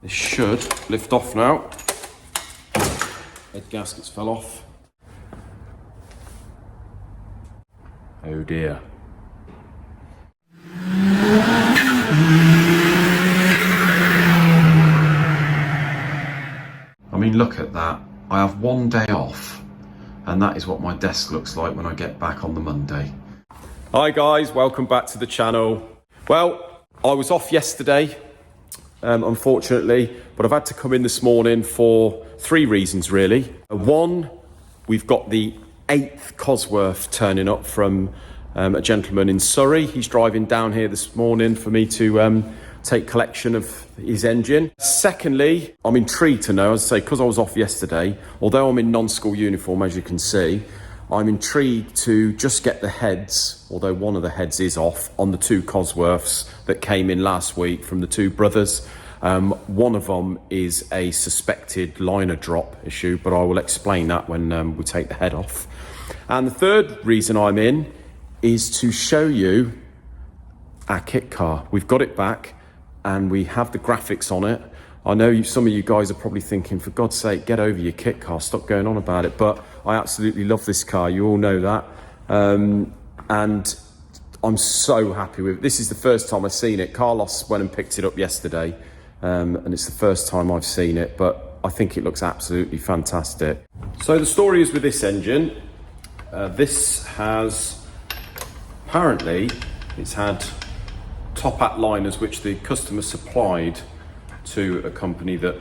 This should lift off now. Head gaskets fell off. Oh dear. I mean, look at that. I have one day off, and that is what my desk looks like when I get back on the Monday. Hi guys, welcome back to the channel. Well, I was off yesterday, unfortunately, but I've had to come in this morning for three reasons really. One, we've got the 8th Cosworth turning up from a gentleman in Surrey. He's driving down here this morning for me to take collection of his engine. Secondly, I'm intrigued to know, as I say, because I was off yesterday, although I'm in non-school uniform, as you can see, I'm intrigued to just get the heads, although one of the heads is off, on the 2 Cosworths that came in last week from the 2 brothers. One of them is a suspected liner drop issue, but I will explain that when we take the head off. And the third reason I'm in is to show you our kit car. We've got it back and we have the graphics on it. I know some of you guys are probably thinking, for God's sake, get over your kit car, stop going on about it. But I absolutely love this car, you all know that. And I'm so happy with it. This is the first time I've seen it. Carlos went and picked it up yesterday, and it's the first time I've seen it, but I think it looks absolutely fantastic. So the story is with this engine. This has, apparently, it's had top hat liners which the customer supplied to a company that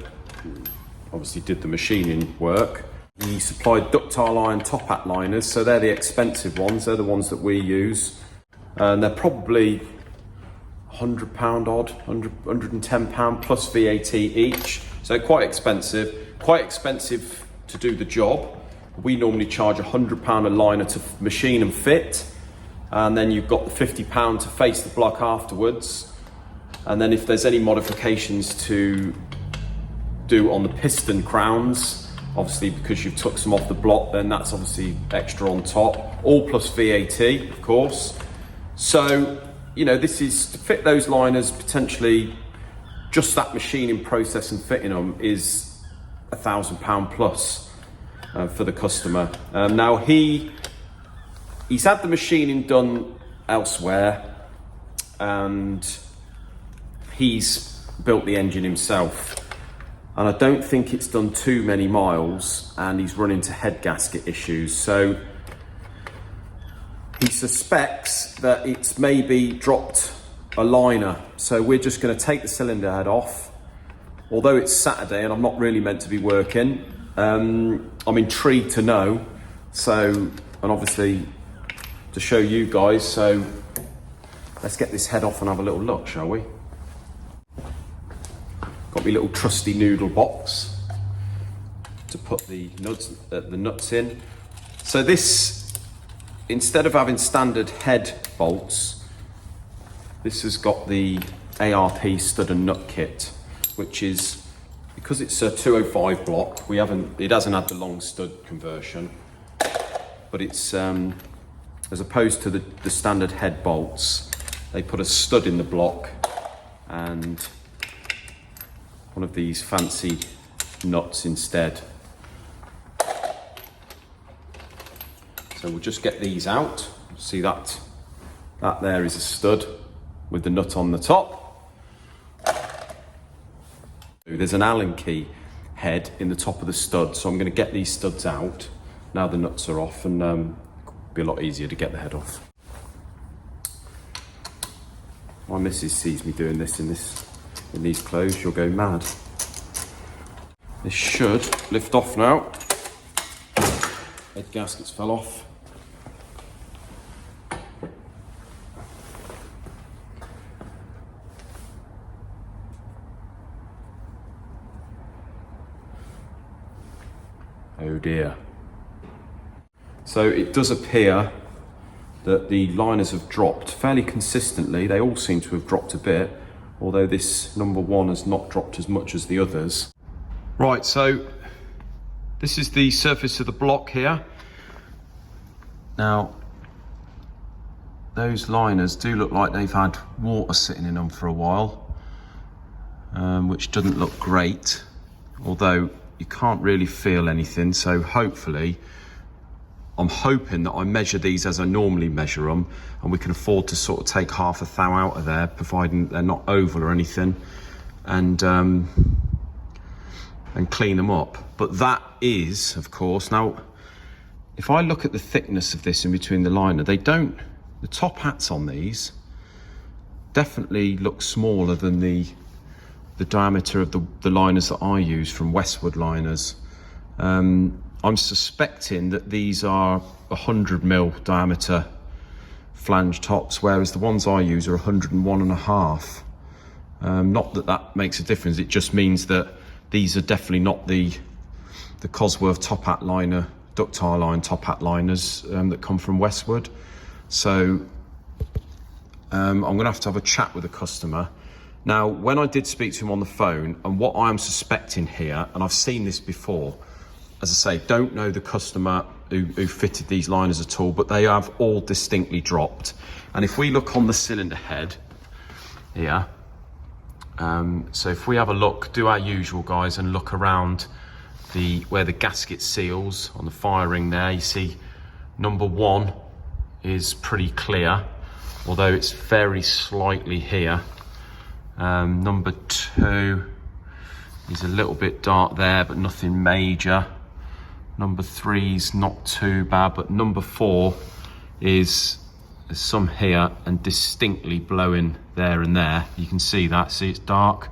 obviously did the machining work. He supplied ductile iron top hat liners, so they're the expensive ones. They're the ones that we use, and they're probably £100 odd, £110 plus VAT each. So quite expensive to do the job. We normally charge £100 a liner to machine and fit, and then you've got the £50 to face the block afterwards. And then if there's any modifications to do on the piston crowns, obviously because you've took some off the block, then that's obviously extra on top, all plus VAT, of course. So, you know, this is to fit those liners, potentially just that machining process and fitting them is £1,000 plus for the customer. Now he's had the machining done elsewhere, and he's built the engine himself, and I don't think it's done too many miles, and he's run into head gasket issues. So he suspects that it's maybe dropped a liner. So we're just going to take the cylinder head off. Although it's Saturday and I'm not really meant to be working, I'm intrigued to know. So, and obviously to show you guys, so let's get this head off and have a little look, shall we? Got my little trusty noodle box to put the nuts in. So this, instead of having standard head bolts, this has got the ARP stud and nut kit, which is, because it's a 205 block, it hasn't had the long stud conversion, but it's as opposed to the standard head bolts, they put a stud in the block and one of these fancy nuts instead. So we'll just get these out. See that there is a stud with the nut on the top. There's an Allen key head in the top of the stud, so I'm going to get these studs out now the nuts are off, and it'll be a lot easier to get the head off. My missus sees me doing this in these clothes, she'll go mad. This should lift off now. Head gaskets fell off. Oh dear. So it does appear that the liners have dropped fairly consistently. They all seem to have dropped a bit, although this number 1 has not dropped as much as the others. Right, so this is the surface of the block here. Now, those liners do look like they've had water sitting in them for a while. which doesn't look great, although you can't really feel anything. So hopefully, I'm hoping that I measure these as I normally measure them, and we can afford to sort of take half a thou out of there, providing they're not oval or anything, and clean them up. But that is, of course, now, if I look at the thickness of this in between the liner, the top hats on these definitely look smaller than the diameter of the liners that I use from Westwood liners. I'm suspecting that these are 100mm diameter flange tops, whereas the ones I use are 101.5. Not that that makes a difference, it just means that these are definitely not the Cosworth top hat liner, ductile line top hat liners that come from Westwood. So I'm gonna have to have a chat with the customer. Now, when I did speak to him on the phone, and what I'm suspecting here, and I've seen this before, as I say, don't know the customer who fitted these liners at all, but they have all distinctly dropped. And if we look on the cylinder head here, so if we have a look, do our usual, guys, and look around where the gasket seals on the firing there, you see number 1 is pretty clear, although it's very slightly here. Number 2 is a little bit dark there, but nothing major. Number 3's not too bad, but number 4 there's some here and distinctly blowing there and there. You can see that, see it's dark.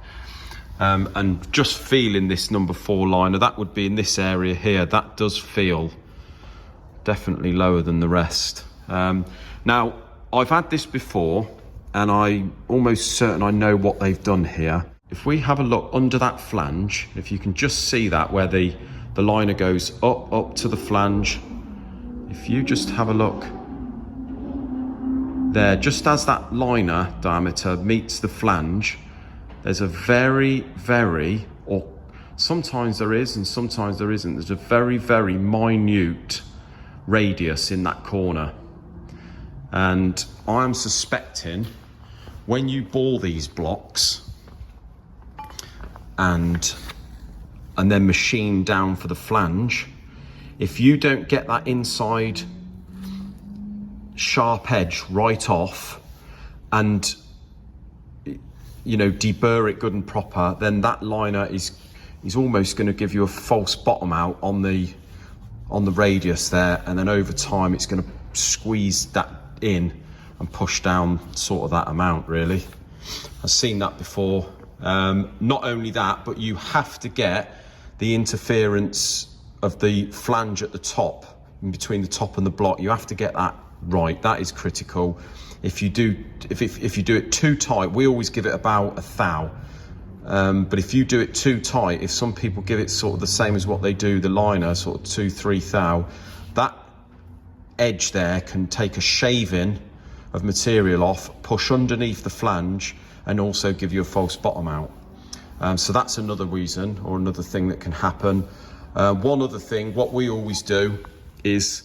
And just feeling this number 4 liner, that would be in this area here, that does feel definitely lower than the rest. Now, I've had this before, and I'm almost certain I know what they've done here. If we have a look under that flange, if you can just see that, where the liner goes up to the flange, if you just have a look there, just as that liner diameter meets the flange, there's a very, or sometimes there is and sometimes there isn't, there's a very, very minute radius in that corner. And I'm suspecting when you bore these blocks and then machine down for the flange, if you don't get that inside sharp edge right off and, you know, deburr it good and proper, then that liner is almost going to give you a false bottom out on the radius there, and then over time it's going to squeeze that in and push down sort of that amount, really. I've seen that before. Not only that, but you have to get the interference of the flange at the top, in between the top and the block. You have to get that right. That is critical. If you do it too tight, we always give it about a thou. But if you do it too tight, if some people give it sort of the same as what they do the liner, sort of 2-3 thou, that edge there can take a shaving of material off, push underneath the flange, and also give you a false bottom out. So that's another reason, or another thing that can happen. One other thing, what we always do is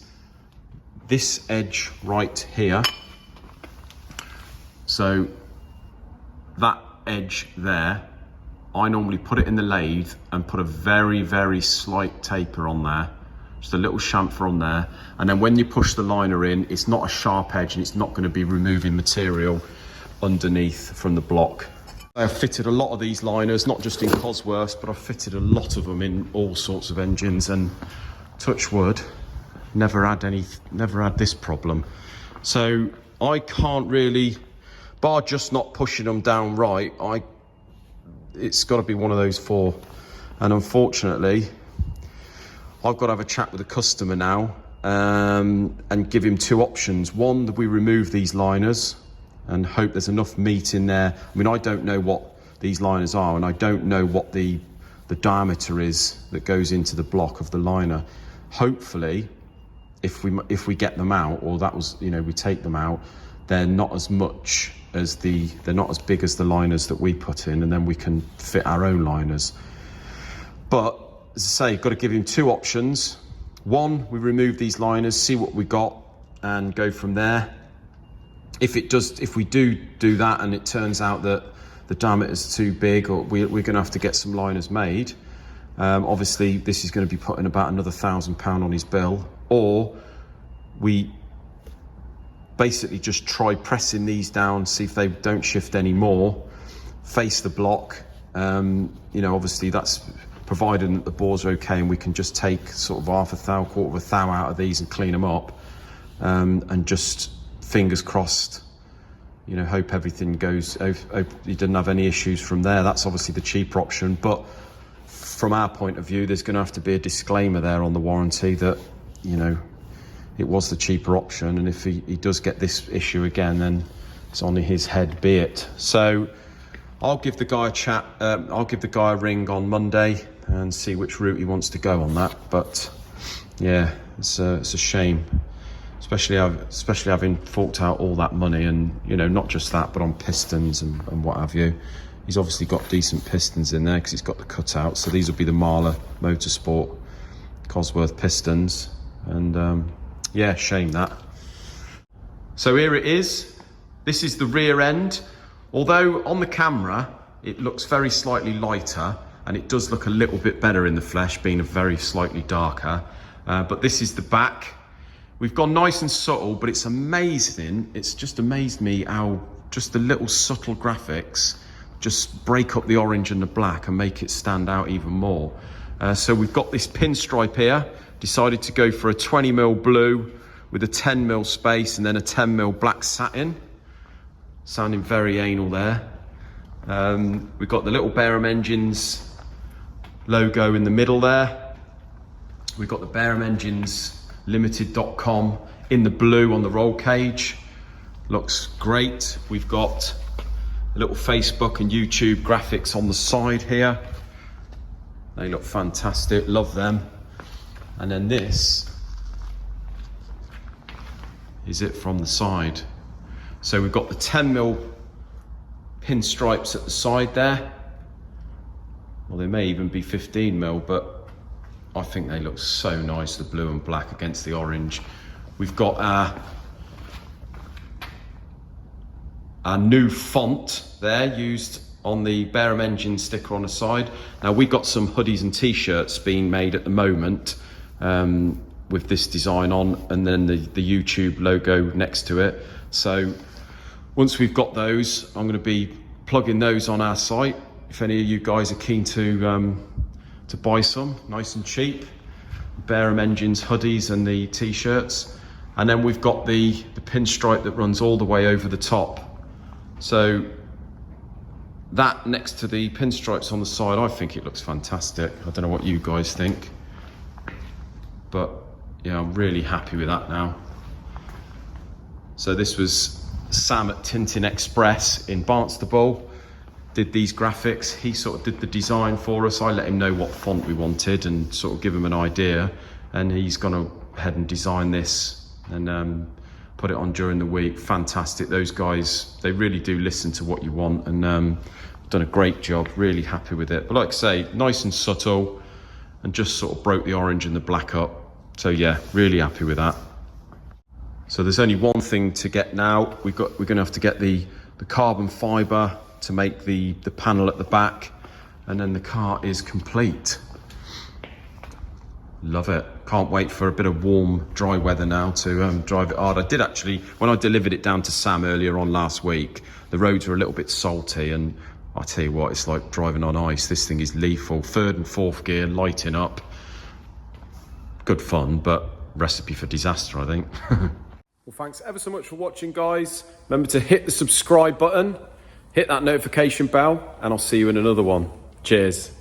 this edge right here. So that edge there, I normally put it in the lathe and put a very, very slight taper on there, just a little chamfer on there. And then when you push the liner in, it's not a sharp edge and it's not going to be removing material underneath from the block. I've fitted a lot of these liners, not just in Cosworths, but I've fitted a lot of them in all sorts of engines, and touch wood, never had this problem. So I can't really, bar just not pushing them down right, it's got to be one of those 4. And unfortunately, I've got to have a chat with the customer now and give him 2 options. One, that we remove these liners and hope there's enough meat in there. I mean, I don't know what these liners are, and I don't know what the diameter is that goes into the block of the liner. Hopefully, if we get them out, or that was, you know, we take them out, they're not as much as they're not as big as the liners that we put in, and then we can fit our own liners. But as I say, you've got to give him 2 options. One, we remove these liners, see what we got, and go from there. If we do that and it turns out that the diameter's too big, or we're going to have to get some liners made. Obviously, this is going to be putting about another £1,000 on his bill, or we basically just try pressing these down, see if they don't shift any more, face the block. You know, obviously that's provided that the bores are okay, and we can just take sort of half a thou, quarter of a thou out of these and clean them up, and just fingers crossed, you know, hope everything goes, hope he didn't have any issues from there. That's obviously the cheaper option, but from our point of view, there's going to have to be a disclaimer there on the warranty that, you know, it was the cheaper option, and if he does get this issue again, then it's on his head, be it. So I'll give the guy a chat, I'll give the guy a ring on Monday and see which route he wants to go on that. But yeah, it's a shame, especially having forked out all that money, and, you know, not just that, but on pistons and what have you. He's obviously got decent pistons in there because he's got the cutout. So these will be the Marler Motorsport Cosworth pistons, and yeah, shame that. So here it is. This is the rear end. Although on the camera it looks very slightly lighter, and it does look a little bit better in the flesh, being a very slightly darker. But this is the back. We've gone nice and subtle, but it's amazing. It's just amazed me how just the little subtle graphics just break up the orange and the black and make it stand out even more. So we've got this pinstripe here. Decided to go for a 20mm blue with a 10mm space and then a 10mm black satin. Sounding very anal there. We've got the little Barham Engines logo in the middle there. We've got the Barham Engines Limited.com in the blue on the roll cage. Looks great. We've got a little Facebook and YouTube graphics on the side here. They look fantastic, love them. And then this is it from the side. So we've got the 10mm pinstripes at the side there. Well, they may even be 15mm, but I think they look so nice, the blue and black against the orange. We've got our new font there used on the Barham Engine sticker on the side. Now we've got some hoodies and t-shirts being made at the moment with this design on, and then the YouTube logo next to it. So once we've got those, I'm going to be plugging those on our site. If any of you guys are keen to buy some, nice and cheap, Barham Engines hoodies and the t-shirts. And then we've got the pinstripe that runs all the way over the top. So that next to the pinstripes on the side, I think it looks fantastic. I don't know what you guys think, but yeah, I'm really happy with that now. So this was Sam at Tintin Express in Barnstaple, did these graphics. He sort of did the design for us. I let him know what font we wanted and sort of give him an idea, and he's gone ahead and designed this and put it on during the week. Fantastic. Those guys, they really do listen to what you want, and done a great job. Really happy with it. But like I say, nice and subtle, and just sort of broke the orange and the black up. So yeah, really happy with that. So there's only one thing to get now. We're going to have to get the carbon fibre to make the panel at the back, and then the car is complete. Love it. Can't wait for a bit of warm, dry weather now to drive it hard. I did actually, when I delivered it down to Sam earlier on last week, the roads were a little bit salty, and I tell you what, it's like driving on ice. This thing is lethal. Third and fourth gear, lighting up. Good fun, but recipe for disaster, I think. Well, thanks ever so much for watching, guys. Remember to hit the subscribe button, hit that notification bell, and I'll see you in another one. Cheers.